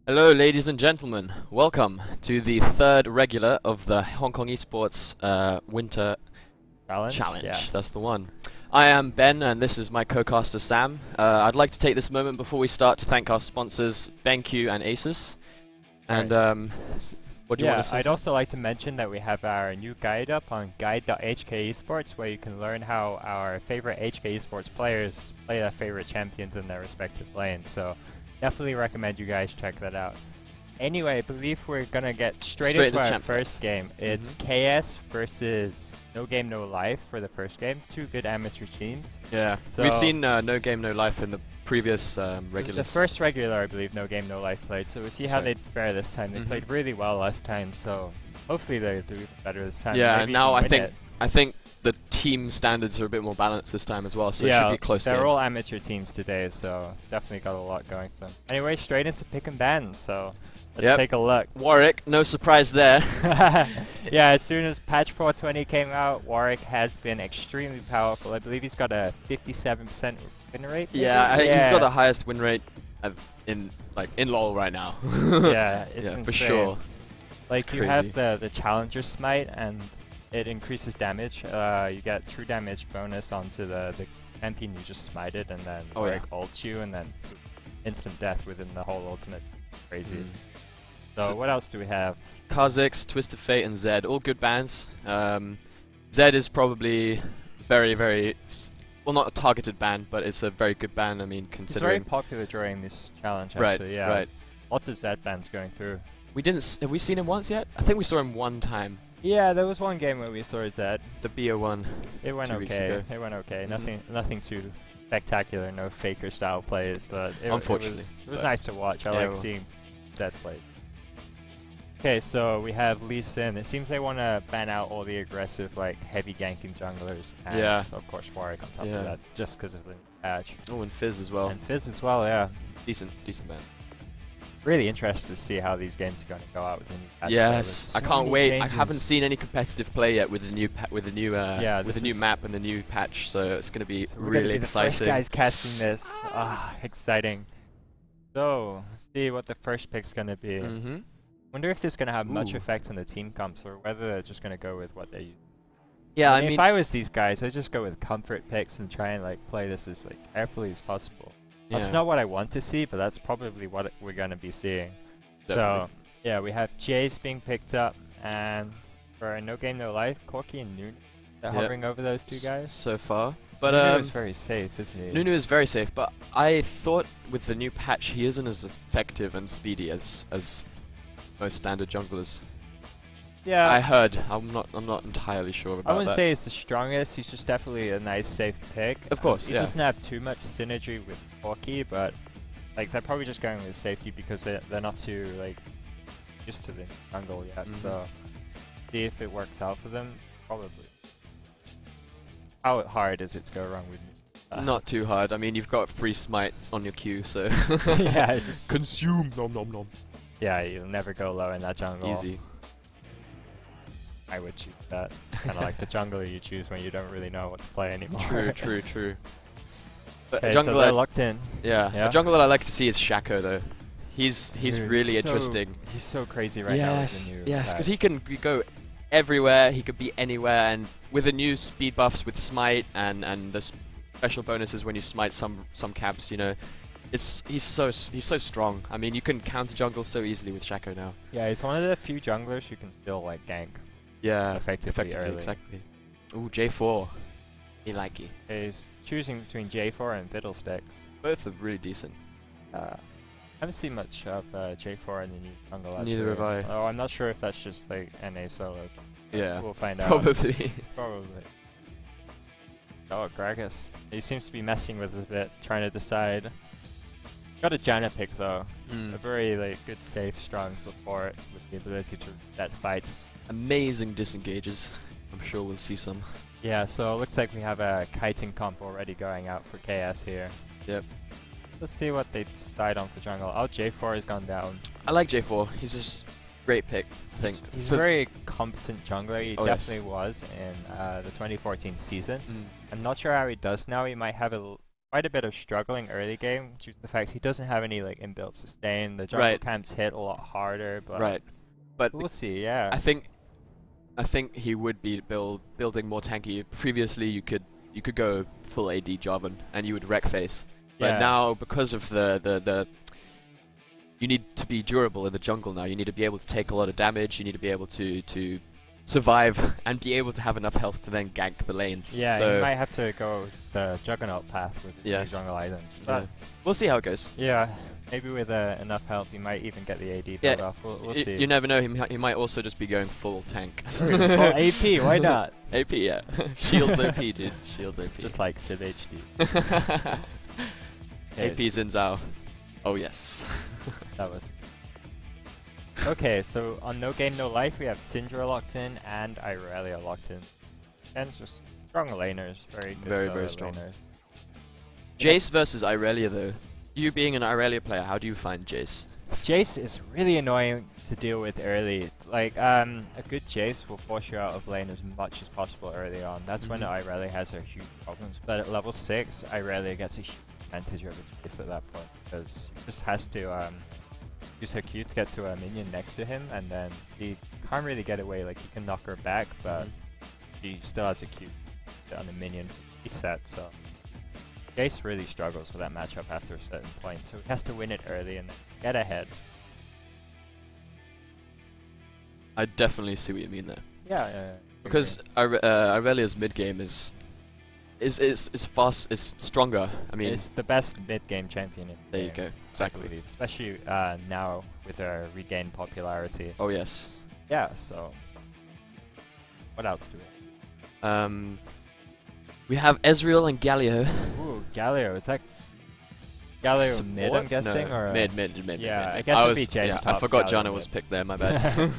Hello, ladies and gentlemen. Welcome to the third regular of the Hong Kong eSports Winter Challenge. Yes. That's the one. I am Ben, and this is my co-caster Sam. I'd like to take this moment before we start to thank our sponsors, BenQ and Asus. And what do you want to say? I'd also like to mention that we have our new guide up on guide.HKESports, where you can learn how our favorite HKESports players play their favorite champions in their respective lanes. So definitely recommend you guys check that out. Anyway, I believe we're gonna get straight into our first game. It's KS versus No Game No Life for the first game. Two good amateur teams. Yeah, so we've seen No Game No Life in the previous regulars. The first regular, I believe, No Game No Life played. So we'll see how they fare this time. They played really well last time, so hopefully they do better this time. Yeah, maybe now I think the team standards are a bit more balanced this time as well, so it should be close. They're all amateur teams today, so definitely got a lot going for them. Anyway, straight into pick and ban, so let's take a look. Warwick, no surprise there. Yeah, as soon as patch 420 came out, Warwick has been extremely powerful. I believe he's got a 57% win rate. Maybe? Yeah, he's got the highest win rate in LoL right now. Yeah, it's insane. For sure. Like you have the Challenger Smite, and it increases damage. You get true damage bonus onto the champion you just smited, and then Warwick ults you, and then instant death within the whole ultimate. Crazy. So what else do we have? Kha'Zix, Twisted Fate, and Zed, all good bans. Zed is probably very, very, well, not a targeted ban, but it's a very good ban. I mean, considering it's very popular during this challenge. Actually, right. Lots of Zed bans going through. Have we seen him once yet? I think we saw him one time. Yeah, there was one game where we saw Zed. The BO1. It went okay. It went okay. Nothing too spectacular. No faker style plays, but it was nice to watch. I like seeing Zed play. Okay, so we have Lee Sin. It seems they want to ban out all the aggressive, heavy ganking junglers. And of course, Warwick on top of that, just because of the patch. Oh, and Fizz as well. And Fizz as well, yeah. Decent ban. Really interested to see how these games are going to go out with the new patch. Yes, I can't wait. I haven't seen any competitive play yet with the new map and the new patch, so it's going to be really exciting. The first guys casting this. Exciting. So, let's see what the first pick's going to be. Wonder if this is going to have much effect on the team comps, or whether they're just going to go with what they use. Yeah, I mean, if I was these guys, I'd just go with comfort picks and try and play this as carefully as possible. That's not what I want to see, but that's probably what we're going to be seeing. Definitely. So, yeah, we have Jace being picked up, and for No Game No Life, Corki and Nunu, they're hovering over those two guys. So far. But Nunu is very safe, isn't he? Nunu is very safe, but I thought with the new patch, he isn't as effective and speedy as most standard junglers. Yeah, I heard. I'm not entirely sure about that. I wouldn't say he's the strongest. He's just definitely a nice, safe pick. Of course, he doesn't have too much synergy with Corki, but they're probably just going with safety because they're not too used to the jungle yet. So see if it works out for them. Probably. How hard is it to go wrong with me? Not too hard. I mean, you've got free smite on your queue, so yeah, just consume. Nom nom nom. Yeah, you'll never go low in that jungle. Easy. I would choose that. Kind of like the jungler you choose when you don't really know what to play anymore. True. But a jungler, so they're locked in. Yeah, a jungler I like to see is Shaco though. He's really interesting. He's so crazy right now with the new Yes, because he can go everywhere. He could be anywhere, and with the new speed buffs with smite and the special bonuses when you smite some camps, you know. He's so strong. I mean, you can counter jungle so easily with Shaco now. Yeah, he's one of the few junglers who can still gank. Yeah, effectively early. Exactly. Ooh, J4. He like it. He's choosing between J4 and Fiddlesticks. Both are really decent. I haven't seen much of J4 in the new jungle actually. Neither have I. Oh, I'm not sure if that's just NA solo. Yeah, we'll find out. Probably. Probably. Oh, Gragas. He seems to be messing with it a bit, trying to decide. Got a Janna pick though. A very good, safe, strong support with the ability to reset fights. Amazing disengages. I'm sure we'll see some. Yeah, so it looks like we have a kiting comp already going out for KS here. Yep. Let's see what they decide on for jungle. Oh, J4 has gone down. I like J4. He's just great pick, I think. He's a very competent jungler. He definitely was in the 2014 season. I'm not sure how he does now. He might have a quite a bit of struggling early game due to the fact he doesn't have any like inbuilt sustain. The jungle camps hit a lot harder, but but we'll see. Yeah, I think he would be building more tanky. Previously, you could go full AD Jarvan and you would wreck face. But now, because of the you need to be durable in the jungle now. You need to be able to take a lot of damage. You need to be able to survive and be able to have enough health to then gank the lanes. Yeah, so you might have to go the Juggernaut path with his new jungle items. But we'll see how it goes. Yeah, maybe with enough health, you might even get the AD build off. We'll see. You never know. He might also just be going full tank. Full AP, why not? AP, yeah. Shields OP, dude. Shields OP. Just like Civ HD. AP Xin Zhao. Oh yes. That was. Okay, so on No Game No Life, we have Syndra locked in and Irelia locked in. And just strong laners, very good very strong. Laners. Jace versus Irelia though. You being an Irelia player, how do you find Jace? Jace is really annoying to deal with early. Like, a good Jace will force you out of lane as much as possible early on. That's when Irelia has her huge problems. But at level 6, Irelia gets a huge advantage over Jace at that point, because he just has to use her Q to get to a minion next to him, and then he can't really get away. Like, he can knock her back, but he still has a Q on the minion reset, so Jace really struggles with that matchup after a certain point, so he has to win it early and then get ahead. I definitely see what you mean there. Yeah, because Irelia's mid game is fast, is stronger. I mean, it's the best mid game champion in the there game, you go, exactly. Especially now with her regained popularity. Oh yes. Yeah. So, what else do we? We have Ezreal and Galio. Ooh, Galio. Is that Galio mid, I'm guessing? No, or mid. Yeah, I guess it'd be Jace top. I forgot Galio Janna was picked there, my bad.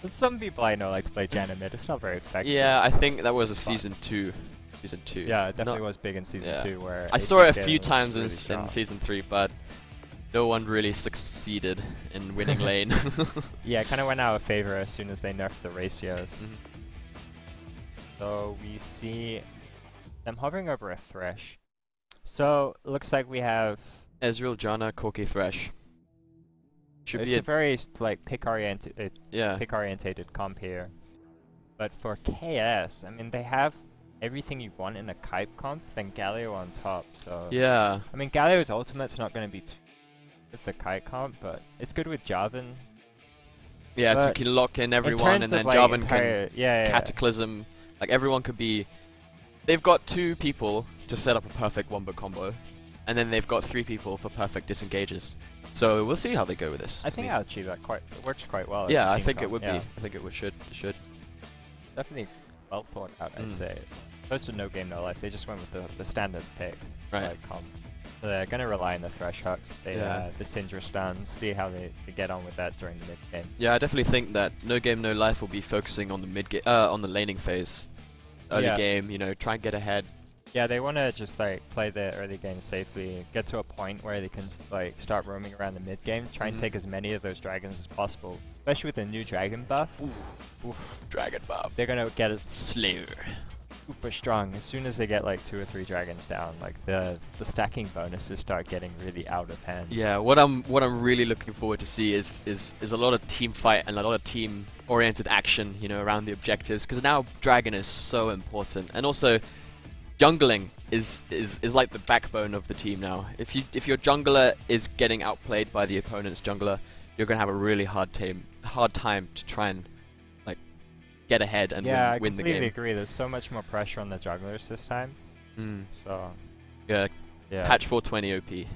Some people I know like to play Janna mid. It's not very effective. Yeah, I think that was a season 2. Yeah, it definitely was big in season 2. Where I saw it a few times in season 3, but no one really succeeded in winning lane. Yeah, it kind of went out of favor as soon as they nerfed the ratios. So we see them hovering over a Thresh. So looks like we have Ezreal, Janna, Corki, Thresh. It's a very like pick orientated comp here. But for KS, I mean, they have everything you want in a Kite comp, then Galio on top. So yeah, I mean, Galio's ultimate's not going to be too good with the Kite comp, but it's good with Jarvan. Yeah, to can lock in everyone, and then like Jarvan can Cataclysm. Like everyone could be. They've got 2 people to set up a perfect wombo combo, and then they've got 3 people for perfect disengages. So we'll see how they go with this. I think I'll achieve that works quite well. Yeah, I think it would be. I think it should. Definitely well thought out, I'd say. Opposed to No Game No Life, they just went with the standard pick. Right. So they're going to rely on the Thresh hooks, the Syndra stuns, see how they get on with that during the mid game. Yeah, I definitely think that No Game No Life will be focusing on the mid game, on the laning phase. Early game, you know, try and get ahead. Yeah, they want to just like play the early game safely, get to a point where they can like start roaming around the mid game, try and take as many of those dragons as possible. Especially with the new dragon buff. Dragon buff. They're gonna get us Slayer. Super strong. As soon as they get like 2 or 3 dragons down, like the stacking bonuses start getting really out of hand. Yeah, what I'm really looking forward to see is a lot of team fight and a lot of team oriented action, you know, around the objectives, because now dragon is so important, and also jungling is like the backbone of the team now. If your jungler is getting outplayed by the opponent's jungler, you're gonna have a really hard time to try and like get ahead and win the game. Yeah, I completely agree. There's so much more pressure on the junglers this time. So yeah, patch 420 OP.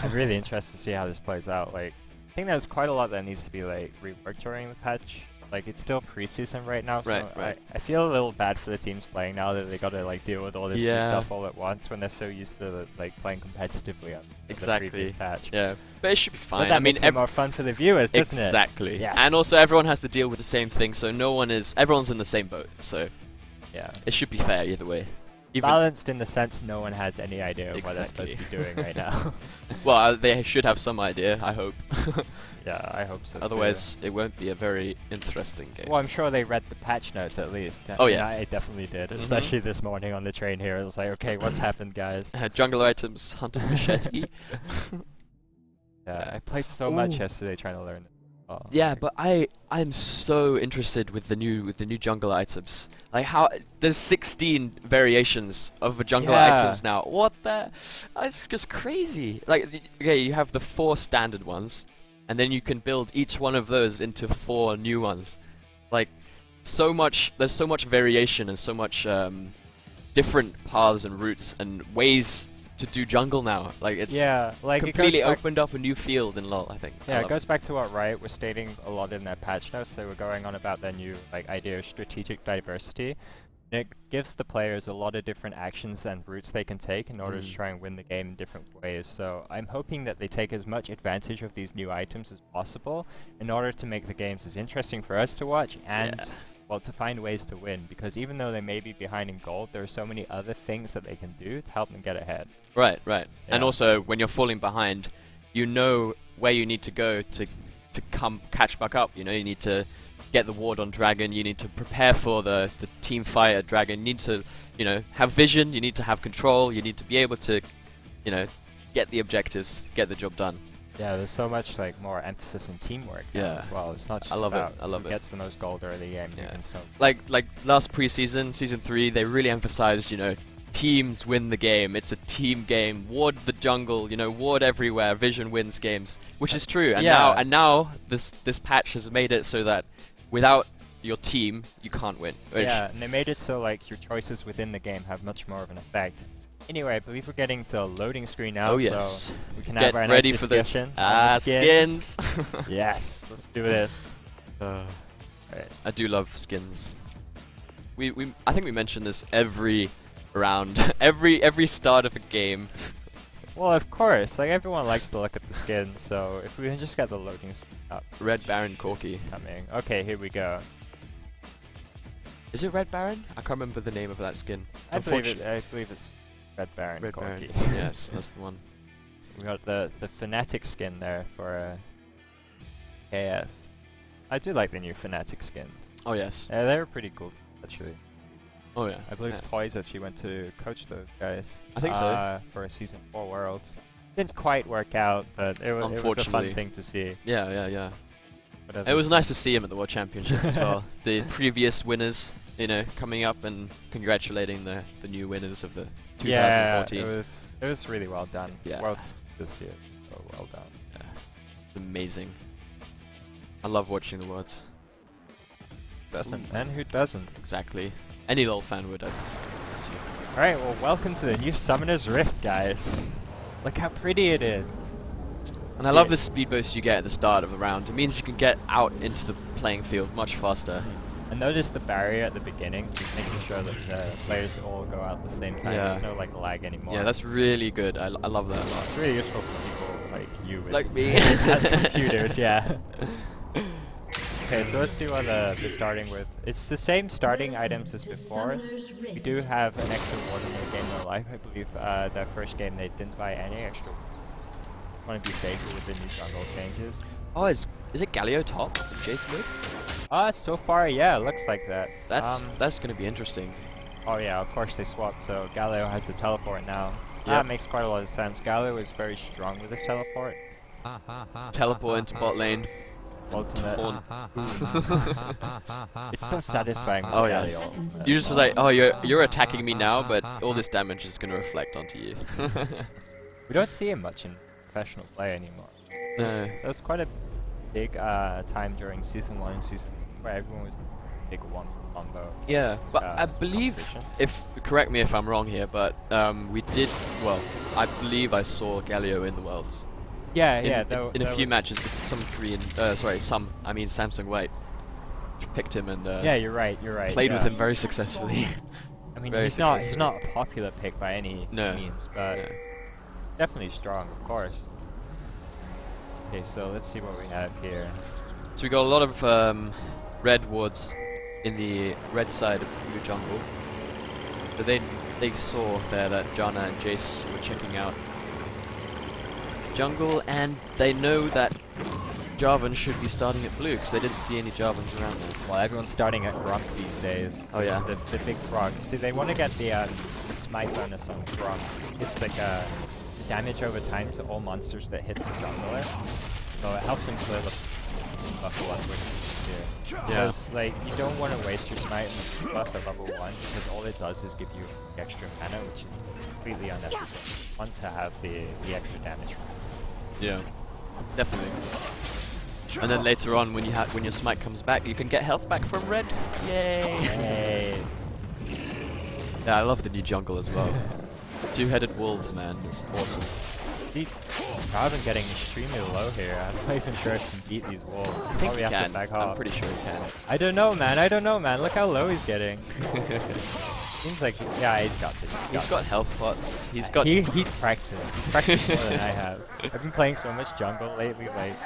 I'm really interested to see how this plays out. Like, I think there's quite a lot that needs to be like reworked during the patch. Like, it's still preseason right now, so I feel a little bad for the teams playing now that they got to like deal with all this new stuff all at once when they're so used to like playing competitively on the previous patch. Yeah, but it should be fine. But that makes it more fun for the viewers, doesn't it? Exactly. Yes. And also everyone has to deal with the same thing, so everyone's in the same boat. So yeah, it should be fair either way. balanced in the sense no one has any idea of what they're Exactly. supposed to be doing right now. Well, they should have some idea, I hope. Yeah, I hope so. Otherwise, it won't be a very interesting game. Well, I'm sure they read the patch notes at least. Oh, I mean, yes. I definitely did, especially this morning on the train here. It was like, okay, what's happened, guys? Jungle items, Hunter's Machete. Yeah, I played so much yesterday trying to learn it. Oh, Yeah, but I'm so interested with the new jungle items. Like how there's 16 variations of the jungle items now. What the? It's just crazy. Like okay, you have the 4 standard ones, and then you can build each one of those into 4 new ones. Like so much. There's so much variation and so much different paths and routes and ways to do jungle now. Like it's like completely it goes back opened up a new field in LoL, I think. Yeah, it goes back to what Riot was stating a lot in their patch notes. They were going on about their new idea of strategic diversity. And it gives the players a lot of different actions and routes they can take in order to try and win the game in different ways. So I'm hoping that they take as much advantage of these new items as possible in order to make the games as interesting for us to watch and well, to find ways to win, because even though they may be behind in gold, there are so many other things that they can do to help them get ahead. Right, right. Yeah. And also, when you're falling behind, you know where you need to go to come catch back up. You know, you need to get the ward on Dragon, you need to prepare for the team fight at Dragon, you need to, you know, have vision, you need to have control, you need to be able to, you know, get the objectives, get the job done. Yeah, there's so much more emphasis in teamwork now as well. It's not just about who gets the most gold early game. Yeah. So Like last preseason, season 3, they really emphasized, you know, teams win the game. It's a team game. Ward the jungle, you know, ward everywhere. Vision wins games, which is true. And now this patch has made it so that without your team, you can't win. Yeah, and they made it so your choices within the game have much more of an effect. Anyway, I believe we're getting to a loading screen now, so we can have our nice ready discussion. For this. Skins. Yes, let's do this. Right. I do love skins. I think we mention this every round, every start of a game. Well, of course, everyone likes to look at the skin, so if we can just get the loading screen up. Red Baron Corki. Coming. Okay, here we go. Is it Red Baron? I can't remember the name of that skin. I believe it's Red Baron Corki. Yes, that's the one. We got the Fnatic skin there for KS. I do like the new Fnatic skins. Oh yes. Yeah, they were pretty cool actually. Oh yeah. I believe Toys actually went to coach those guys. I think so. For a Season 4 Worlds. Didn't quite work out, but it was a fun thing to see. Yeah. It was nice to see him at the World Championship as well. The previous winners, you know, coming up and congratulating the new winners of the 2014. Yeah, it was really well done. Yeah. Worlds this year, so well done. Yeah. It's amazing. I love watching the Worlds. And who doesn't? Exactly. Any LoL fan would, I guess. Alright, well, welcome to the new Summoner's Rift, guys. Look how pretty it is. And I love the speed boost you get at the start of the round. It means you can get out into the playing field much faster. And notice the barrier at the beginning, just making sure that the players all go out at the same time. Yeah. There's no lag anymore. Yeah, that's really good. I love that a lot. It's really useful for people like you with like me. computers, yeah. Okay, so let's see what the starting with. It's the same starting items as before. We do have an extra ward in their Game No L1fe. I believe their first game they didn't buy any extra. Want to be safer with the new jungle changes. Oh, is it Galio top? Jace mid? So far, yeah, looks like that. That's gonna be interesting. Oh yeah, of course they swapped, so Galio has the teleport now. Yep. That makes quite a lot of sense. Galio is very strong with his teleport. Teleport into bot lane. Ultimate. It's so satisfying with Galio. You're just like, oh, you're attacking me now, but all this damage is gonna reflect onto you. We don't see him much in professional play anymore. There was quite a big time during Season 1 and Season 2 where everyone was big one combo. Yeah, but I believe, correct me if I'm wrong here, but we did, well, I believe I saw Galio in the Worlds. Yeah, in a few matches with some Korean, Samsung White picked him and yeah, you're right. Played with him very successfully. I mean, he's not a popular pick by any means, but definitely strong, of course. Okay, so let's see what we have here. So we got a lot of red wards in the red side of blue jungle. But they saw there that Janna and Jace were checking out jungle, and they know that Jarvan should be starting at blue because they didn't see any Jarvans around there. Well, everyone's starting at Gromp these days. Oh yeah. The big frog. See, they want to get the smite bonus on Gromp. It's like damage over time to all monsters that hit the jungler. So it helps them clear the buff a lot quicker. Because like you don't want to waste your smite on the buff at level 1 because all it does is give you extra mana, which is completely unnecessary. You want to have the extra damage. Yeah, definitely. And then later on, when your smite comes back, you can get health back from red. Yay! Yay. Yeah, I love the new jungle as well. Two-headed wolves, man, it's awesome. Jarvan getting extremely low here. I'm not even sure if he can beat these wolves. I think he can. Back I'm pretty sure he can. I don't know, man. Look how low he's getting. Seems like yeah, he's got this. He's got health pots. He's practiced. He's practiced more than I have. I've been playing so much jungle lately, like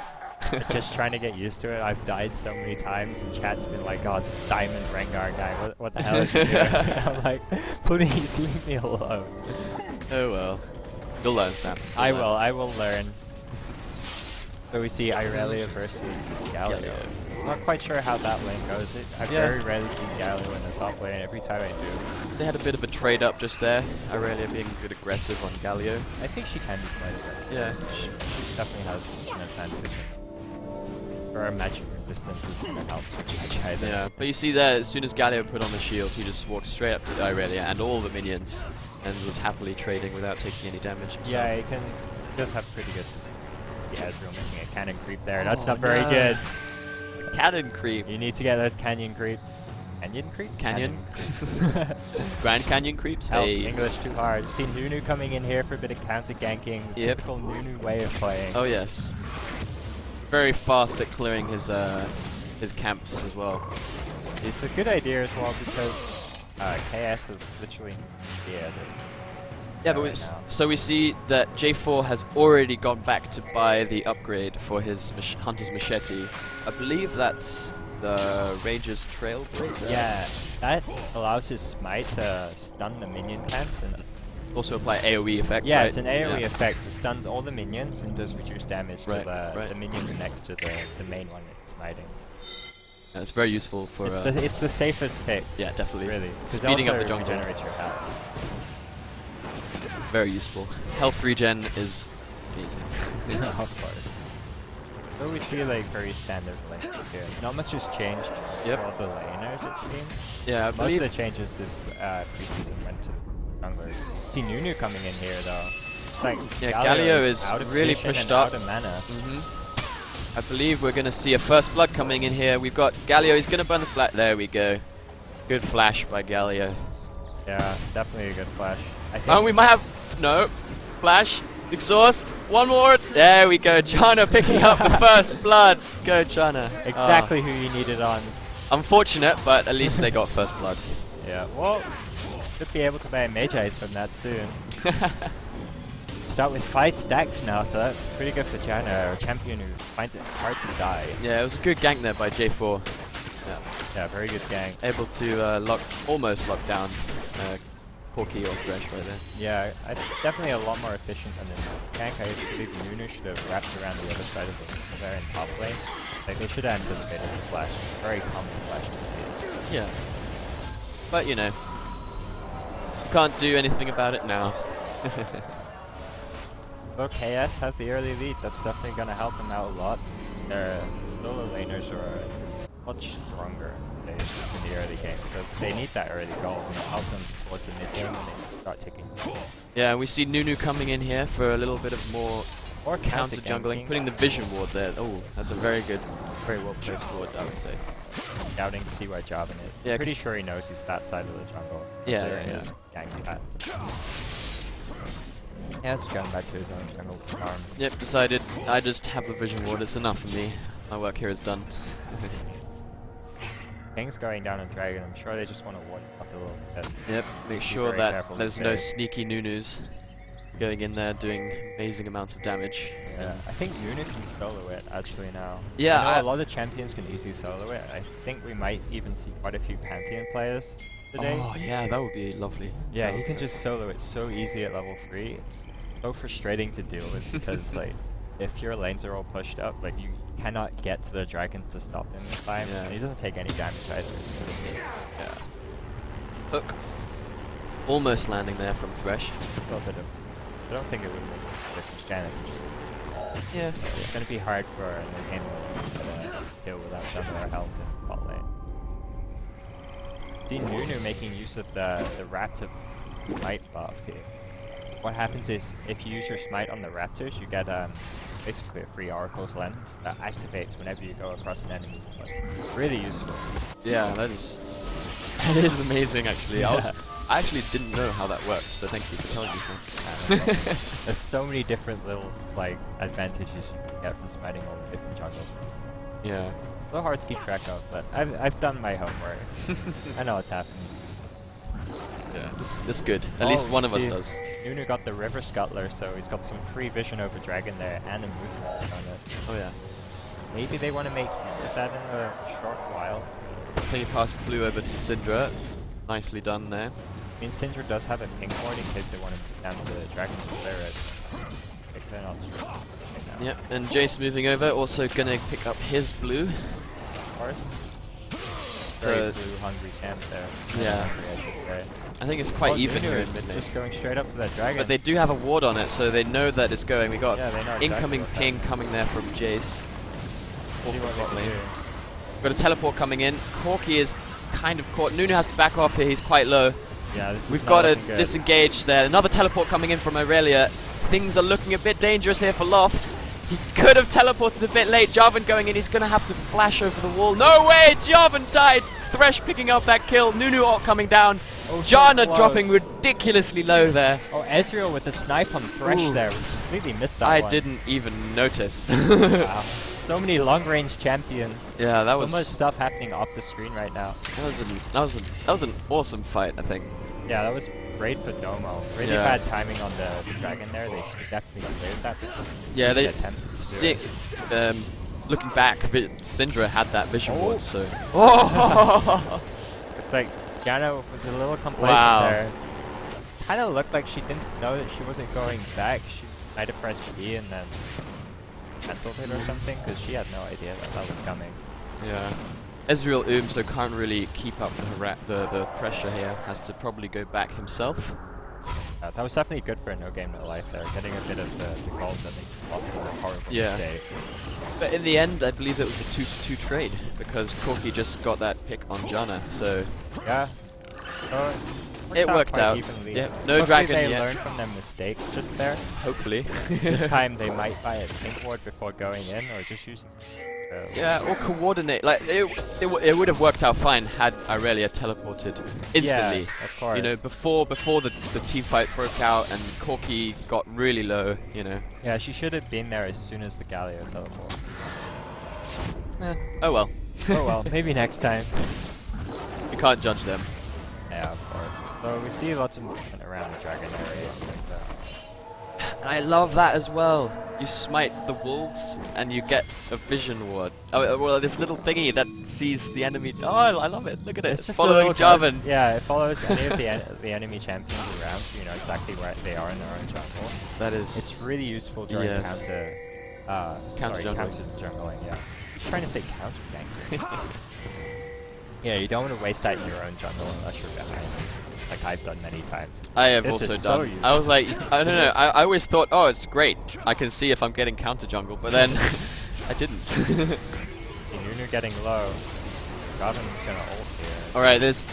just trying to get used to it. I've died so many times, and chat's been like, "Oh, this Diamond Rengar guy, what the hell is he doing?" I'm like, "Please leave me alone." Oh well, you'll learn, Sam. I will learn. So we see Irelia versus Galio. Not quite sure how that lane goes. I very rarely see Galio in the top lane. Every time I do, they had a bit of a trade up just there. Irelia being a bit aggressive on Galio. I think she can be quite aggressive. Yeah, she definitely has an advantage. Her magic resistance is going to help much either. Yeah, but you see there, as soon as Galio put on the shield, he just walked straight up to Irelia and all the minions, and was happily trading without taking any damage himself. Yeah, he does have pretty good system. He has real missing a cannon creep there. That's not very good. Cannon creep. You need to get those canyon creeps. Canyon creeps? Canyon. Grand Canyon creeps. Oh, English too hard. See Nunu coming in here for a bit of counter ganking. Typical Nunu way of playing. Oh yes. Very fast at clearing his camps as well. It's a good idea as well because KS was literally yeah, but so we see that J4 has already gone back to buy the upgrade for his Hunter's Machete. I believe that's the Ranger's Trailblazer. Yeah, that allows his smite to stun the minion camps and also apply AoE effect. Yeah, right? it's an AoE effect. It stuns all the minions and does reduce damage to the minions next to the main one it's smiting. Yeah, it's very useful for. It's the safest pick. Yeah, definitely. Really, speeding up the jungle. Regenerates your health. Very useful. Health regen is amazing. Of course. So we see like very standard lanes here. Not much has changed for all the laners, it seems. Yeah, I believe most of the changes this preseason went to jungler. See Nunu coming in here though. Like Galio is really pushed up. Out of mana. I believe we're going to see a first blood coming in here. We've got Galio. He's going to burn the flat. There we go. Good flash by Galio. Yeah, definitely a good flash. And we might have flash, exhaust, one more. There we go. Janna picking up the first blood. Go Janna. Exactly who you needed on. Unfortunate, but at least they got first blood. Yeah. Well, should be able to buy a mage ice from that soon. Start with 5 stacks now, so that's pretty good for Janna, a champion who finds it hard to die. Yeah, it was a good gank there by J4. Yeah, very good gank. Able to almost lock down Porky or Thresh right there. Yeah, definitely a lot more efficient than the gank. I believe Nunu should have wrapped around the other side of the very top lane. Like they should have anticipated the flash. Very common flash to see. Yeah. But you know, can't do anything about it now. Well, KS have the early lead. That's definitely going to help them out a lot. Their solo laners are much stronger in the early game, so they need that early goal and it'll help them towards the mid game when they start taking. Yeah, we see Nunu coming in here for a little bit of more counter jungling, putting the vision ward there. Oh, that's a very good, very well placed ward, I would say. Scouting to see where Jarvan is. Yeah, pretty sure he knows he's that side of the jungle. Yeah. Ganking that. Yeah, it's going back to his own jungle farm. Yep, decided I just have the vision ward, it's enough for me. My work here is done. King's going down on Dragon, I'm sure they just want to ward off a little bit. Yep, make sure that there's no sneaky Nunus going in there doing amazing amounts of damage. Yeah, I think Nunu can solo it actually now. Yeah, I know a lot of champions can easily solo it. I think we might even see quite a few Pantheon players today. Oh yeah, that would be lovely. Yeah, he can just solo it so easy at level 3. It's so frustrating to deal with because like if your lanes are all pushed up, like you cannot get to the dragon to stop him in time. Yeah. And he doesn't take any damage either. Yeah. Hook. Almost landing there from Thresh. It's a little bit of, I don't think it would make a difference. Janet just, Yeah. it's going to be hard for the game to deal without some of our health in bot lane. See Nunu making use of the Raptor Smite buff here. What happens is, if you use your Smite on the Raptors, you get basically a free Oracle's Lens that activates whenever you go across an enemy. Like, really useful. Yeah, that is amazing actually. Yeah. I actually didn't know how that worked, so thank you for telling me something. There's so many different little like advantages you can get from smiting all the different jungles. Yeah. It's so hard to keep track of, but I've done my homework. I know what's happening. Yeah, that's good. At least one of us does. Nunu got the River Scuttler, so he's got some free vision over Dragon there and a moveset on it. Oh yeah. Maybe they want to make that in a short while. Playing past blue over to Syndra. Nicely done there. I mean, Syndra does have a ping ward in case they want to move down to Dragon to clear it. Like, they're not too right now. Yep, and Jace moving over, also gonna pick up his blue. Of course. Very blue hungry champ there. Yeah. Hungry, I should say. I think it's quite even Nunu here in is mid lane. just going straight up to that dragon. But they do have a ward on it, so they know that it's going. We got Yeah, they know incoming exactly ping coming there from Jace. See what they can do. Got a teleport coming in. Corki is kind of caught. Nunu has to back off here. He's quite low. Yeah, this is We've not got to looking good. disengage there. Another teleport coming in from Aurelia. Things are looking a bit dangerous here for Lofts. He could have teleported a bit late. Jarvan going in. He's going to have to flash over the wall. No way! Jarvan died. Thresh picking up that kill. Nunu ult coming down. Oh, Janna close. dropping ridiculously low there. Oh, Ezreal with the snipe on Thresh Ooh. there. We completely missed that I one. didn't even notice. Wow. So many long-range champions. Yeah, that So was much stuff happening off the screen right now. that was an awesome fight, I think. Yeah, that was great for Domo. Really Yeah. bad timing on the dragon there. They should definitely cleared that. Yeah, they attempted to do it. looking back, Syndra had that vision ward, so. Oh! Looks like Janna was a little complacent Wow. there. Kind of looked like she didn't know that she wasn't going back. She might have pressed E and then cancelled it or something, because she had no idea that was coming. Yeah. Ezreal so can't really keep up the pressure here. Has to probably go back himself. That was definitely good for a No Game No Life there, getting a bit of the gold that they lost in that horrible mistake. But in the end, I believe it was a 2-2 trade, because Corki just got that pick on Janna, so. Yeah. So it worked quite out. evenly. Yeah, no Hopefully dragon they yet. learned from their mistake just there. Hopefully. This time they might buy a pink ward before going in, or just use. Yeah, or coordinate. Like it would have worked out fine had Aurelia teleported instantly. Yeah, of course. You know, before the team fight broke out and Corki got really low. You know. Yeah, she should have been there as soon as the Galio teleport. Oh well. Oh well, maybe next time. You can't judge them. Yeah, of course. So we see lots of movement around the dragon area. Like that. And I love that as well. You smite the wolves and you get a vision ward. Oh, well, this little thingy that sees the enemy. Oh, I love it. Look at it. It's just following a little Jarvan. ghost. Yeah, it follows any of the enemy champions around, so you know exactly where they are in their own jungle. That is. It's really useful during counter jungling. Yeah, I'm trying to say counter gank. Yeah, you don't want to waste that in your own jungle unless you're behind, like I've done many times. I have This also is so done. useful. I was like, I don't know. I always thought, oh, it's great. I can see if I'm getting counter jungle, but then I didn't. Nunu getting low. Jarvan's gonna ult here. All right, there's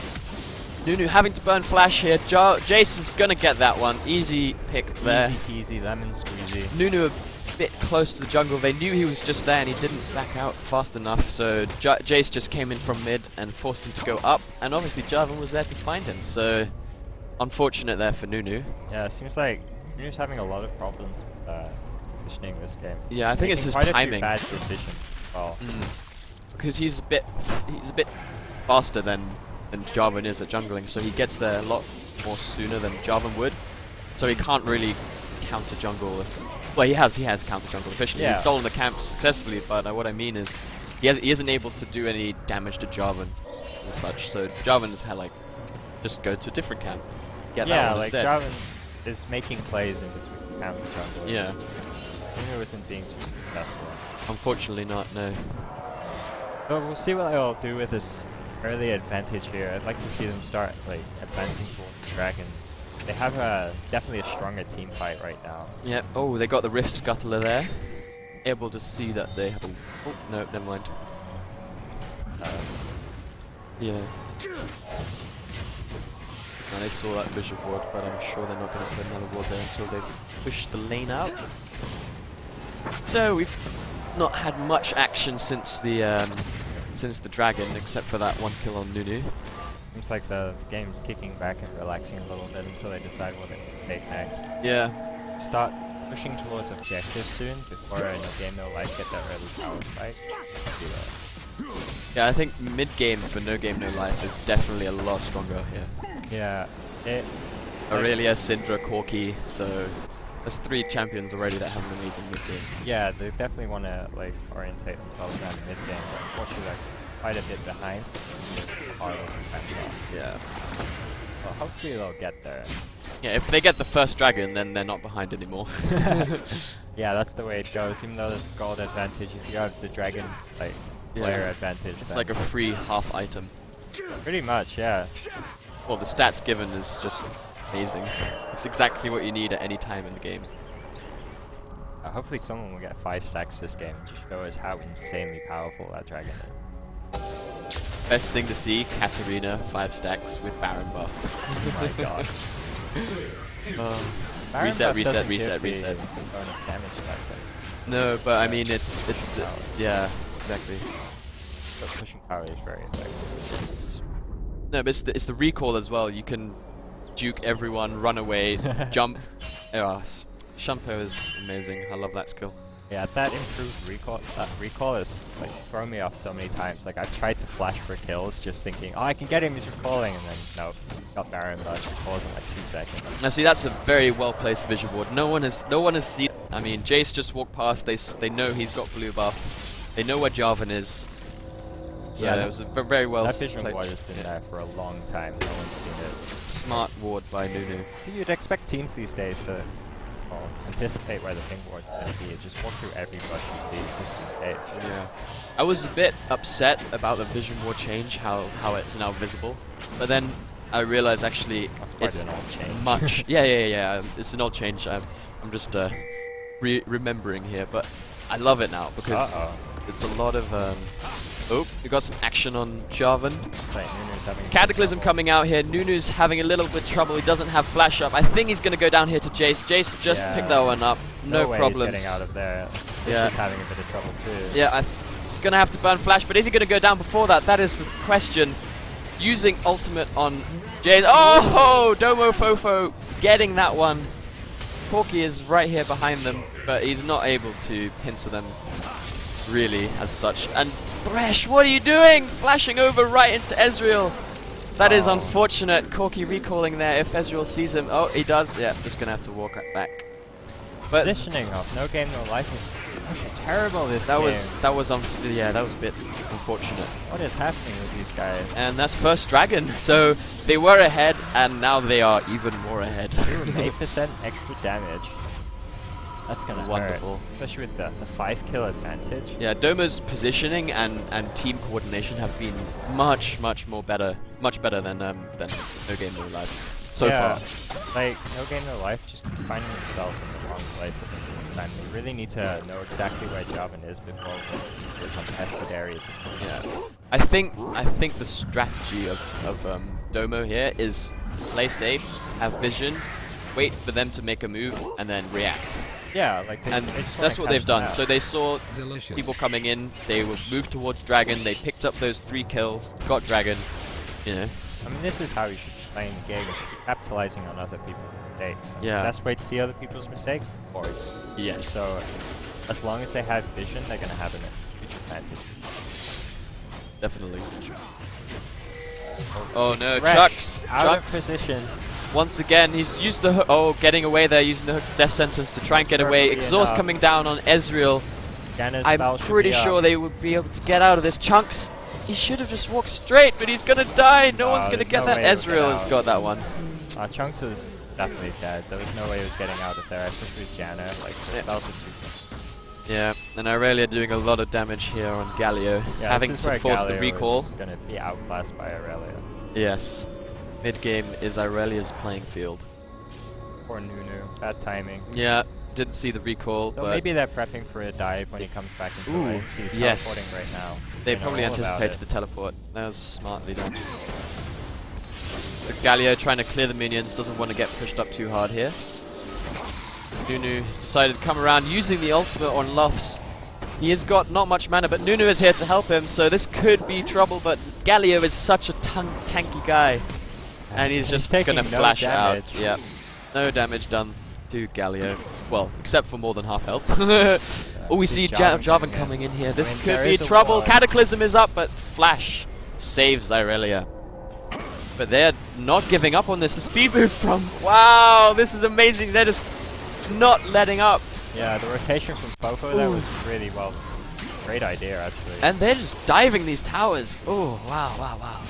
Nunu having to burn flash here. Jace is gonna get that one. Easy pick there. Easy peasy, lemon squeezy. Nunu a bit close to the jungle. They knew he was just there and he didn't back out fast enough, so Jace just came in from mid and forced him to go up, and obviously Jarvan was there to find him, so unfortunate there for Nunu. Yeah, it seems like Nunu's having a lot of problems with positioning this game. Yeah, I think it's his quite timing. A few bad decisions. Well, Because he's a bit faster than Jarvan is at jungling, so he gets there a lot more sooner than Jarvan would. So he can't really counter jungle. Well, he has counter jungle efficiently. Yeah. He's stolen the camp successfully, but what I mean is he isn't able to do any damage to Jarvan as such. So Jarvan has had like just go to a different camp. Get Yeah, that one like instead. Jarvan is making plays in between camp and jungle. Yeah. Nunu isn't being too successful. Unfortunately not, no. But we'll see what they'll do with this early advantage here. I'd like to see them start like advancing towards the dragon. They have definitely a stronger team fight right now. Yep. Oh, they got the Rift Scuttler there. Able to see that they have a... Oh, no, never mind. Yeah. And they saw that vision ward, but I'm sure they're not going to put another ward there until they've pushed the lane out. So we've not had much action since the dragon, except for that one kill on Nunu. Seems like the game's kicking back and relaxing a little bit until they decide what they take next. Yeah. Start pushing towards objectives soon before No Game No Life get that early power spike. Yeah, I think mid-game for No Game No Life is definitely a lot stronger here. Yeah. Aurelia, Syndra, Corki, so there's 3 champions already that have an amazing mid-game. Yeah, they definitely want to like orientate themselves around mid-game, but unfortunately like quite a bit behind, so it's hard to catch up. Yeah. Well, hopefully they'll get there. Yeah, if they get the first dragon, then they're not behind anymore. Yeah, that's the way it goes. Even though there's gold advantage, if you have the dragon like player advantage, it's like a free half item. Pretty much, yeah. Well, the stats given is just amazing. It's exactly what you need at any time in the game. Hopefully someone will get 5 stacks this game and just show us how insanely powerful that dragon is. Best thing to see, Katarina 5 stacks with Baron buff. Oh my god. Reset. Bonus damage stacks. No, but I mean it's the yeah, exactly. But pushing power is very effective. No, but it's the recall as well. You can juke everyone, run away, jump. Shumpo is amazing. I love that skill. Yeah, that improved recall. That recall is like thrown me off so many times. Like I've tried to flash for kills, just thinking, oh, I can get him. He's recalling, and then no, got Baron, but recalls in like 2 seconds. Now see, that's a very well placed vision ward. No one has seen. I mean, Jace just walked past. They know he's got blue buff. They know where Jarvan is. So yeah, it was a very well. That vision ward has been there for a long time. No one's seen it. Smart ward by Nunu. You'd expect teams these days to anticipate where the ping ward's going to be. Just walk through every bush you see just in case. Yeah. I was a bit upset about the vision ward change, how it's now visible, but then I realized actually it's an old change. much. Yeah. It's an old change. I'm just remembering here, but I love it now because it's a lot of. Oh, we got some action on Jarvan. Cataclysm coming out here. Nunu's having a little bit of trouble. He doesn't have flash up. I think he's going to go down here to Jace. Jace just picked that one up. No problems. He's getting out of there. He's having a bit of trouble too. Yeah, he's going to have to burn flash, but is he going to go down before that? That is the question. Using ultimate on Jace. Oh, Domo Fofo getting that one. Corki is right here behind them, but he's not able to pincer them really as such. And Thresh, what are you doing? Flashing over right into Ezreal. That is unfortunate. Corki recalling there. If Ezreal sees him, oh, he does. Yeah, just gonna have to walk back. But positioning of No Game No Life is terrible this game. That was a bit unfortunate. What is happening with these guys? And that's first dragon. So they were ahead, and now they are even more ahead. 8% extra damage. That's gonna wonderful, hurt, especially with the 5 kill advantage. Yeah, Doma's positioning and team coordination have been much better than No Game No Life so far. Like No Game No Life just finding themselves in the wrong place at the time. They really need to know exactly where Jarvan is before the contested areas. Yeah, I think the strategy of Domo here is play safe, have vision, wait for them to make a move, and then react. Yeah, like and that's what they've done. So they saw people coming in, they would move towards Dragon, they picked up those 3 kills, got Dragon, you know. I mean, this is how you should be playing the game, capitalizing on other people's mistakes. And yeah. The best way to see other people's mistakes? Boards. Yes. So as long as they have vision, they're going to have a huge advantage. Definitely. Oh no, Chucks out of position. Once again, he's used the hook. Oh, getting away there, using the hook death sentence to try and get away. Exhaust coming down on Ezreal. I'm pretty sure they would be able to get out of this. Chunks He should have just walked straight, but he's gonna die. No one's gonna get no that. way he would Ezreal get has got that one. Chunks is definitely dead. There was no way he was getting out of there, especially with Janna. Like, that was a Yeah, and Irelia doing a lot of damage here on Galio, having to force the recall. Gonna be outclassed by Irelia. Yes, mid game is Irelia's playing field. Poor Nunu, bad timing. Yeah, didn't see the recall. So but maybe they're prepping for a dive when he comes back into lane. He's teleporting right now. They probably anticipated the teleport. That was smartly done. So Galio trying to clear the minions, doesn't want to get pushed up too hard here. Nunu has decided to come around using the ultimate on Luffs. He has got not much mana, but Nunu is here to help him, so this could be trouble, but Galio is such a tanky guy. And he's just gonna flash out. Yeah, no damage done to Galio. Well, except for more than half health. Oh, we see Jarvan coming in here. This could be trouble. Cataclysm is up, but Flash saves Irelia. But they're not giving up on this. The speed move from... Wow, this is amazing. They're just not letting up. Yeah, the rotation from Fofo there was really well. Great idea, actually. And they're just diving these towers. Oh, wow, wow, wow.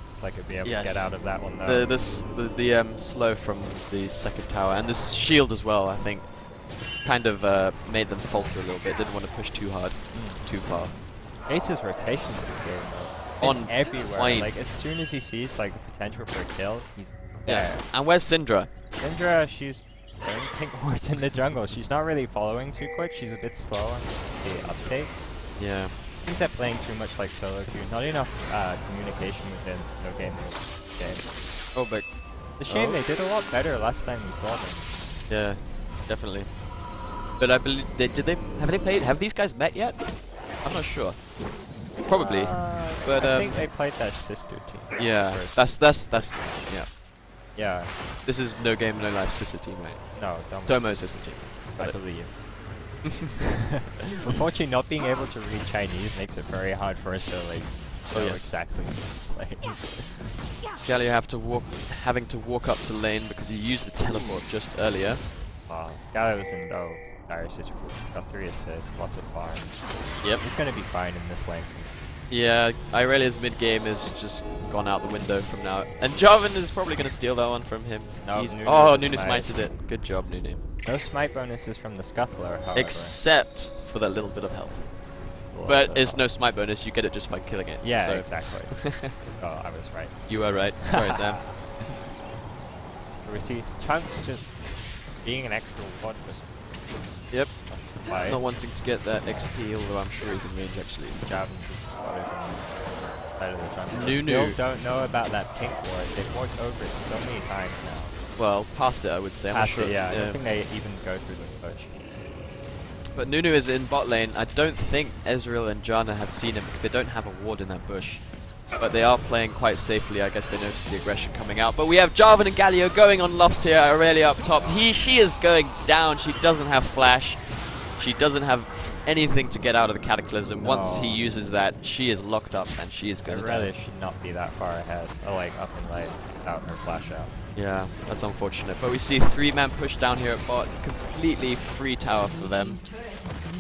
Looks like it'd be able to get out of that one, though. The slow from the second tower. And this shield as well, I think, kind of made them falter a little bit. Didn't want to push too hard, too far. Ace's rotations this game, though. On everywhere. point. Like, as soon as he sees like the potential for a kill, he's there. Yeah. And where's Syndra? Syndra, she's throwing pink wards in the jungle. She's not really following too quick. She's a bit slow on the uptake. Yeah. I think they're playing too much like solo queue. Not enough communication within No Game No game. Oh, but it's a shame they did a lot better last time we saw them. Yeah, definitely. But I believe have these guys met yet? I'm not sure. Probably. But I think they played that sister team. Yeah, first. that's yeah. Yeah. This is No Game No Life sister team, right? No, Domo's sister team. I believe. Unfortunately, not being able to read Chinese makes it very hard for us to like know exactly what to play. Galio having to walk up to lane because he used the teleport just earlier. Galio was in dire situation. Got 3 assists, lots of farm. Yep. He's gonna be fine in this lane. Yeah, Irelia's mid game has just gone out the window from now. And Jarvan is probably gonna steal that one from him. No, Nunu smited it. Good job, Nunu. No smite bonuses from the Scuttler, however. Except for that little bit of health. But it's no smite bonus, you get it just by killing it. Yeah, so. exactly. So I was right. You were right. Sorry, Sam. We see Chunks just being an extra ward. Yep. Not wanting to get that XP, although I'm sure he's in range actually. Nunu still don't know about that pink ward. They've walked over it so many times now. Well, past it, I would say. I'm not sure. Yeah, I don't think they even go through the push. But Nunu is in bot lane. I don't think Ezreal and Janna have seen him because they don't have a ward in that bush. But they are playing quite safely. I guess they notice the aggression coming out. But we have Jarvan and Galio going on Luffs here. Irelia up top. She is going down. She doesn't have flash. She doesn't have anything to get out of the Cataclysm. No. Once he uses that, she is locked up and she is going to die. Irelia should not be that far ahead. Or like up in lane without her flash out. Yeah, that's unfortunate. But we see 3-man push down here at bot. Completely free tower for them.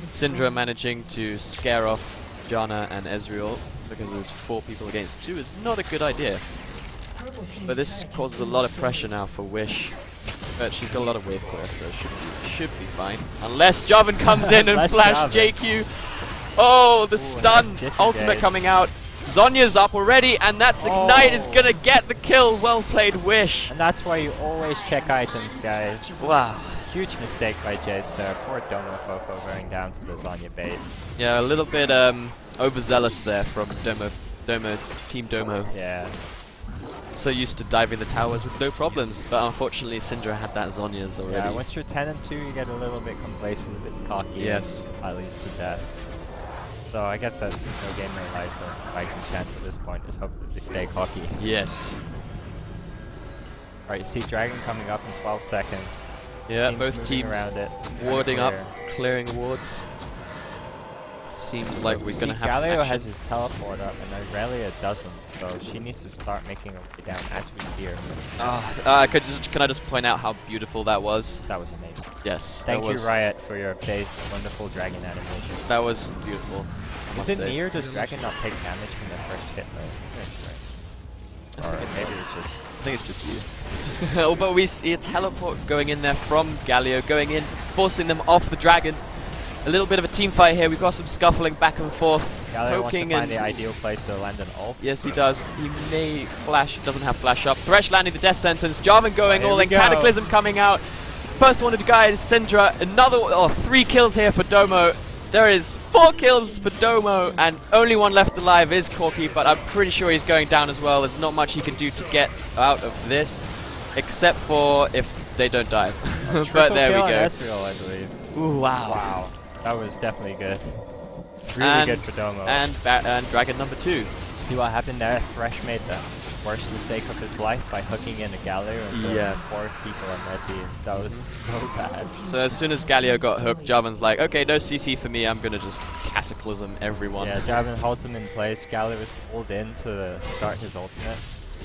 Syndra managing to scare off Janna and Ezreal because there's 4 people against 2 is not a good idea. But this causes a lot of pressure now for Wish. But she's got a lot of wave clear, so should be fine. Unless Jarvan comes in and flash JQ. Oh, the stun! Ultimate coming out. Zhonya's up already, and that's Ignite is gonna get the kill. Well played, Wish. And that's why you always check items, guys. Wow. Huge mistake by Jace there. Poor Domo Fofo going down to the Zhonya bait. Yeah, a little bit overzealous there from Team Domo. Yeah. So used to diving the towers with no problems, but unfortunately Syndra had that Zhonya's already. Yeah, once you're 10 and 2, you get a little bit complacent, a bit cocky. Yes. That leads to death. So I guess that's No Game No Life, so Vikings' chance at this point is hopefully they stay cocky. Yes. Alright, you see Dragon coming up in 12 seconds. Yeah, both teams around it. warding up, clearing wards. seems like we're gonna have Galio some action. has his teleport up, and Aurelia doesn't, so she needs to start making her way down as we hear. Can I just point out how beautiful that was? That was amazing. Yes. Thank you, Riot, for your base wonderful dragon animation. That was beautiful. Is it me or does Dragon not take damage from the first hit though? Or maybe it's just... I think it's just you. Oh, but we see a teleport going in there from Galio, going in, forcing them off the dragon. A little bit of a team fight here. We've got some scuffling back and forth. Galio wants to find the ideal place to land an ult. Yes, he does. He may flash. Doesn't have flash up. Thresh landing the death sentence. Jarvan going all in. Cataclysm coming out. First one to guide is Syndra. Another 3 kills here for Domo. There is 4 kills for Domo, and only one left alive is Corki, but I'm pretty sure he's going down as well. There's not much he can do to get out of this, except for if they don't dive. But there we go. Ezreal, I believe. Ooh, wow. Wow. That was definitely good. Really good for Domo. And Dragon number 2. See what happened there? Thresh made the worst mistake of his life by hooking in a Galio and 4 people on their team. That was so bad. So as soon as Galio got hooked, Jarvan's like, okay, no CC for me, I'm gonna just Cataclysm everyone. Yeah, Jarvan holds him in place. Galio is pulled in to start his ultimate.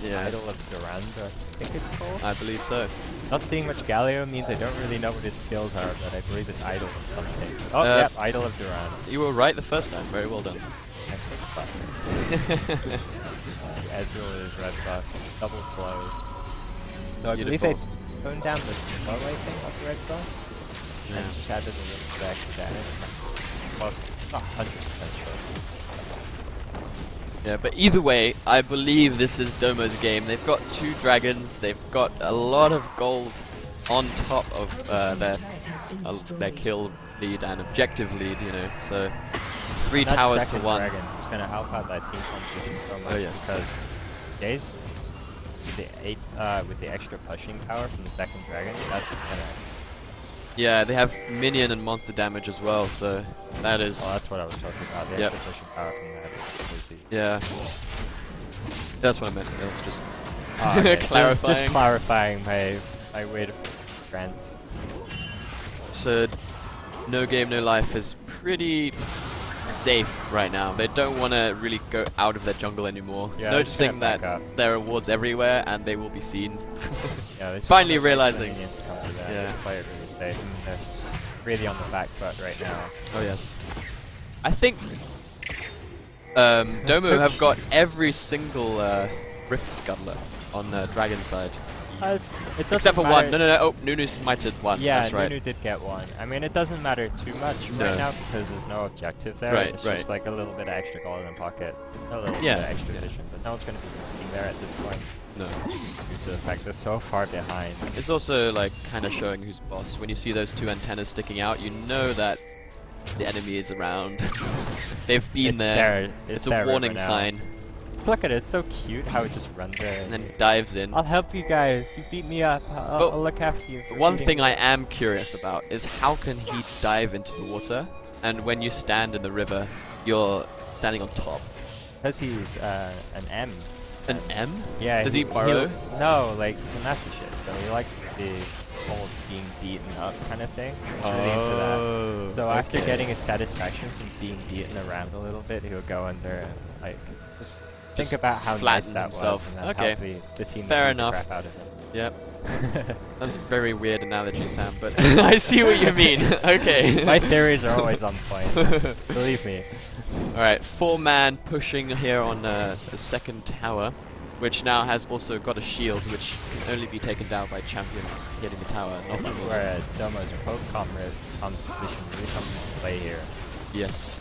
Yeah. Idol of Durand, I think it's called? I believe so. Not seeing much Galio means I don't really know what his skills are, but I believe it's Idol of something. Oh, yep, Idol of Durand. You were right the first time. Very well done. Ezreal is red buff, double slows. So I believe they toned down the slow thing of red buff, and just added a little bit extra damage. Well, not 100% sure. Yeah, but either way, I believe this is Domo's game. They've got 2 dragons, they've got a lot of gold on top of their kill lead and objective lead, you know, so 3 towers to 1. Dragon is going to help out that team composition so much because Jace, with the extra pushing power from the second dragon, that's going to... Yeah, they have minion and monster damage as well, so that is... Oh, that's what I was talking about, the extra pushing power from that. Yeah. That's what I meant. It was just clarifying. Just clarifying my way to friends. So, No Game No Life is pretty safe right now. They don't want to really go out of their jungle anymore. Yeah, noticing that there are wards everywhere and they will be seen. Yeah, finally realizing. Yeah, play it really safe. And they're really on the back foot right now. Oh yes. I think Domo have got every single Rift Scuttler on the Dragon side. Except for one. No. Oh, Nunu smited one. Yeah, that's right. Nunu did get one. I mean, it doesn't matter too much right now because there's no objective there. Right, it's just like a little bit of extra gold in the pocket. A little bit of extra vision, but no one's going to be looking there at this point. No. Due to the fact they're so far behind. It's also like kind of showing who's boss. When you see those 2 antennas sticking out, you know that the enemy is around. They've been there. It's a warning sign. Look at it, it's so cute how it just runs there. And then dives in. I'll help you guys. You beat me up. I'll look after you. One thing I am curious about is how can he dive into the water, and when you stand in the river, you're standing on top? Because he's an M. An M? Yeah. Does he burrow? No, like he's a masochist, so he likes the whole being beaten up kind of thing. He's really into that. So after getting his satisfaction from being beaten around a little bit, he'll go under and like think about how nice that was and then help the team Fair enough. The crap out of him. Yep. That's a very weird analogy, Sam, but I see what you mean. Okay. My theories are always on point. Believe me. Alright, 4-man pushing here on the second tower, which now has also got a shield, which can only be taken down by champions hitting the tower. This is where Domo's composition really comes into play here. Yes.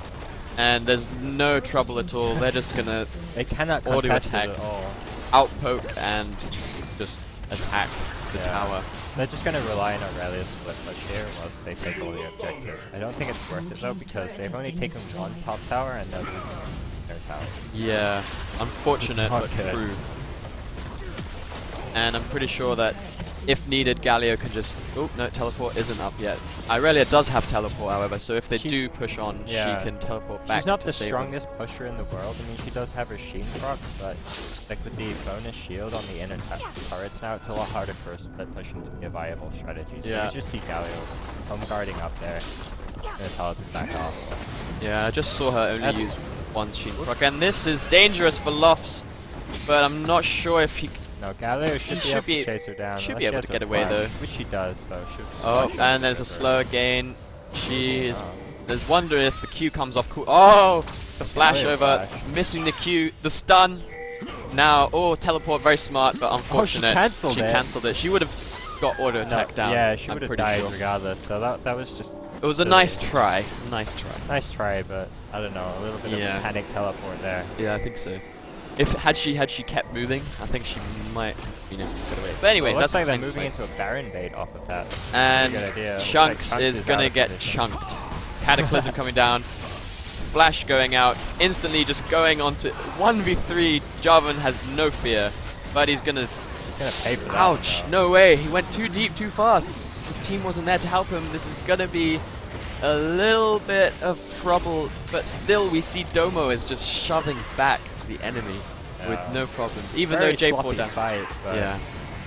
And there's no trouble at all. They're just gonna auto attack, outpoke, and just attack the tower. They're just gonna rely on Aurelia's split push here whilst they take all the objectives. I don't think it's worth it though because they've only taken 1 top tower and they're losing their tower. Yeah, unfortunate but true. And I'm pretty sure that if needed, Galio can just... Oh, no, teleport isn't up yet. Irelia does have teleport, however, so if they do push on, she can teleport back. She's not the strongest pusher in the world. I mean, she does have her Sheen procs, but like with the bonus shield on the inner turrets now, it's a lot harder for split pushing to be a viable strategy. So you just see Galio home guarding up there. gonna tell her to back off. Yeah, I just saw her only use one Sheen proc, and this is dangerous for Lofts, but I'm not sure if he... No, Galio should be able to chase her down. Should be able to get away though. Which she does, so oh, and there's a slow again. She is... There's wonder if the Q comes off cool. Oh! The flash over, missing the Q, the stun. Now, oh, teleport, very smart, but unfortunate. She cancelled it. She would have got auto attack down. Yeah, she would have died regardless. So that was just... It was a nice try. Nice try. Nice try, but I don't know, a little bit of a panic teleport there. Yeah, I think so. If had she kept moving, I think she might have been able to get away. But anyway, well, that's like they're moving into a Baron bait off of that. And Chunks is gonna get chunked. Cataclysm coming down. Flash going out. Instantly just going on to 1v3. Jarvan has no fear, but he's gonna pay for that. Ouch! No way. He went too deep, too fast. His team wasn't there to help him. This is gonna be a little bit of trouble, but still we see Domo is just shoving back the enemy with no problems, even though J4 down. Fight, but yeah,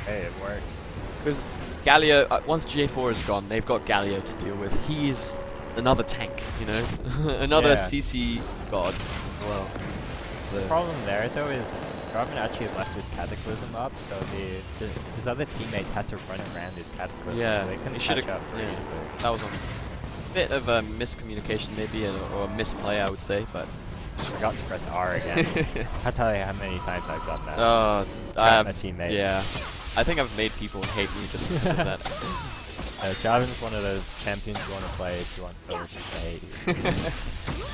hey, it works. Because Galio, once J4 is gone, they've got Galio to deal with. He's another tank, you know, another CC god as well. The problem there though is Jarvan actually left his Cataclysm up, so his other teammates had to run around his Cataclysm. Yeah, so they couldn't catch up pretty easily. That was a bit of a miscommunication maybe, or a misplay I would say, but I forgot to press R again. I'll tell you how many times I've done that. I have a teammate. Yeah, I think I've made people hate me just because of that. Jarvan's one of those champions you want to play if you want players to hate you.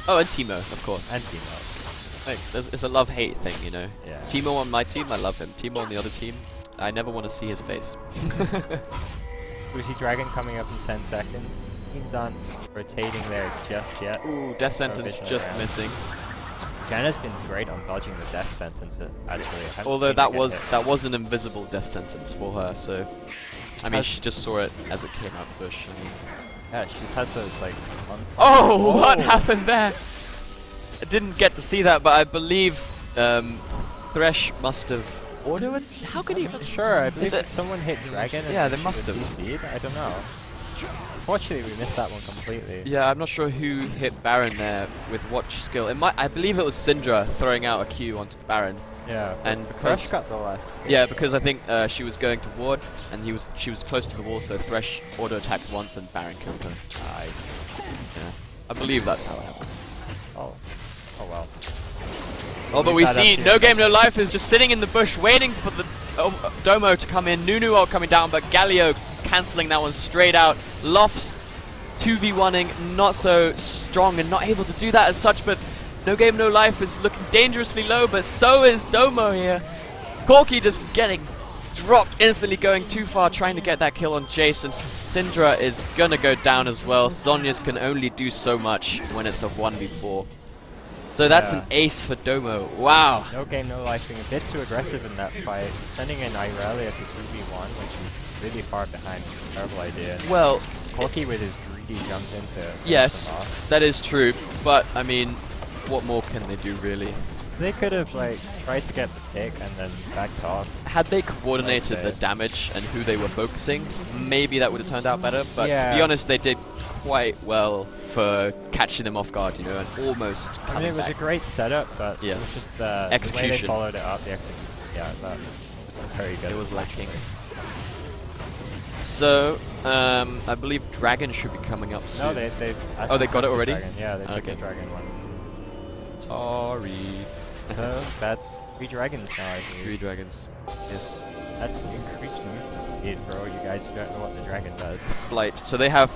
Oh, and Teemo, of course. And Teemo. Like, it's a love-hate thing, you know. Yeah. Teemo on my team, I love him. Teemo on the other team, I never want to see his face. Lucy Dragon coming up in 10 seconds. Teams aren't rotating there just yet. Ooh, Death Sentence just missing. Janna's been great on dodging the Death Sentence, actually. Although that was an invisible Death Sentence for her, so... I mean, she just saw it as it came out the bush. I mean. Yeah, she just has those, like... Oh, what happened there? I didn't get to see that, but I believe Thresh must have auto-it? How could he... I'm not sure. I believe someone hit Dragon and they must have. CC'd? I don't know. Unfortunately, we missed that one completely. Yeah, I'm not sure who hit Baron there with what skill. I believe it was Syndra throwing out a Q onto the Baron. Yeah, and because Thresh got the last. Yeah, because I think she was going to ward, and she was close to the wall, so Thresh auto attacked once, and Baron killed her. Yeah, I believe that's how it happened. Oh well. Oh, but we see No Game No Life is just sitting in the bush, waiting for the Domo to come in. Nunu ult coming down, but Galio cancelling that one straight out. Lofts 2v1ing, not so strong and not able to do that as such, but No Game No Life is looking dangerously low, but so is Domo here. Corki just getting dropped instantly, going too far, trying to get that kill on Jace, and Syndra is gonna go down as well. Zhonya's can only do so much when it's a 1v4. So that's an ace for Domo. Wow. No Game No Life being a bit too aggressive in that fight, sending in Irelia to 2v1 when she's really far behind. Terrible idea. Well, Corki with his greedy jump into. Yes, that is true, but I mean, what more can they do really? They could have like tried to get the pick and then backed off. Had they coordinated the damage and who they were focusing, maybe that would have turned out better. But to be honest, they did quite well for catching them off guard, you know, and almost coming I mean, it was back. A great setup, but it was just the way they followed it up. The execution, yeah, that wasn't very good. It was lacking. So, I believe Dragon should be coming up soon. No, they got it already? Dragon. Yeah, they took the Dragon one. Sorry. So, that's 3 dragons now, I think. 3 dragons. Yes. That's increased movement speed, bro. You guys don't know what the dragon does. Flight. So they have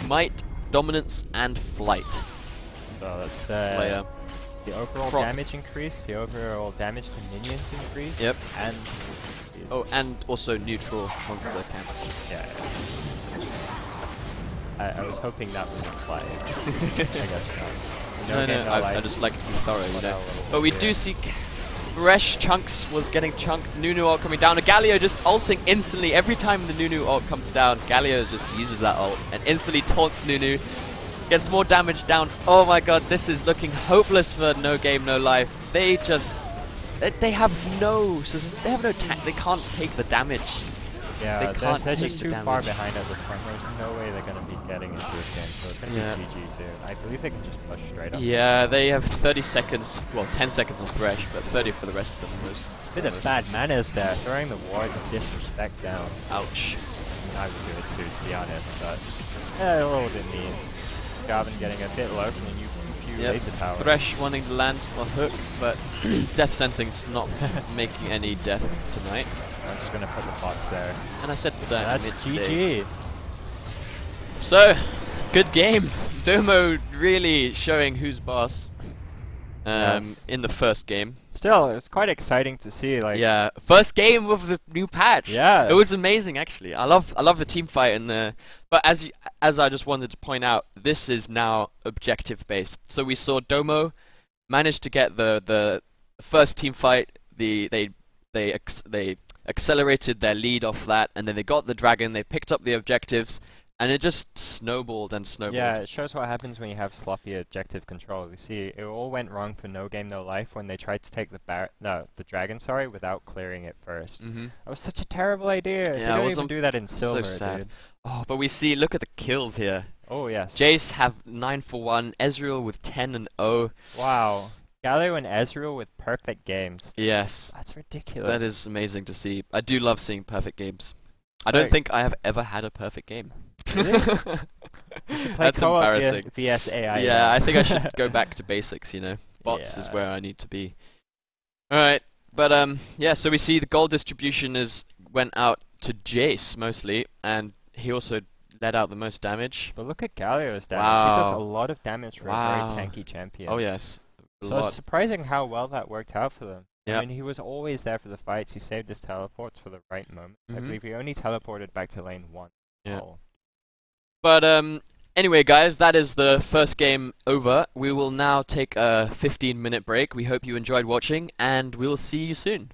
Might, Dominance, and Flight. So that's the Slayer. The overall damage increase, the overall damage to minions increase. Yep. And and also neutral monster camps. Yeah. I was hoping that would apply. I guess not. No, I just like to be thorough, you know. But we do see Fresh Chunks was getting chunked. Nunu ult coming down. And Galio just ulting instantly. Every time the Nunu ult comes down, Galio just uses that ult and instantly taunts Nunu. Gets more damage down. Oh my god, this is looking hopeless for No Game No Life. They just... They have no... They have no they can't take the damage. Yeah, they can't they're take just the too far damage. behind at this point. There's no way they're going to be getting into this game, so it's going to be GG soon. I believe they can just push straight up. Yeah, they have 30 seconds, well 10 seconds on Thresh, but 30 for the rest of them most. Bit of bad manners there, throwing the ward of disrespect down. Ouch. I would do it too, to be honest, but yeah, a little bit mean. Garvin getting a bit low from the new laser tower. Thresh wanting to land on hook, but death sentencing's not making any death tonight. I'm just gonna put the bots there. And I said that. That's GG. So, good game. Domo really showing who's boss in the first game. Still, it was quite exciting to see. Like, yeah, first game of the new patch. Yeah, it was amazing actually. I love the team fight and the. But as I just wanted to point out, this is now objective based. So we saw Domo manage to get the first team fight. They accelerated their lead off that, and then they got the dragon. They picked up the objectives. And it just snowballed and snowballed. Yeah, it shows what happens when you have sloppy objective control. You see, it all went wrong for No Game No Life when they tried to take the dragon, without clearing it first. Mm-hmm. That was such a terrible idea. Yeah, They don't even do that in silver, so sad. dude. Oh, but we see, look at the kills here. Oh, yes. Jace have 9 for 1, Ezreal with 10 and 0. Wow. Galio and Ezreal with perfect games. Yes. That's ridiculous. That is amazing to see. I do love seeing perfect games. I don't think I have ever had a perfect game. Really? That's embarrassing. VS AI. Yeah, I think I should go back to basics, you know. Bots is where I need to be. Alright, but yeah, so we see the gold distribution went out to Jace mostly, and he also let out the most damage. But look at Galio's damage. Wow. He does a lot of damage for a very tanky champion. Oh yes. So it's surprising how well that worked out for them. Yep. I mean, he was always there for the fights. He saved his teleports for the right moment. I believe he only teleported back to lane 1. Yeah. But anyway, guys, that is the first game over. We will now take a 15-minute break. We hope you enjoyed watching, and we will see you soon.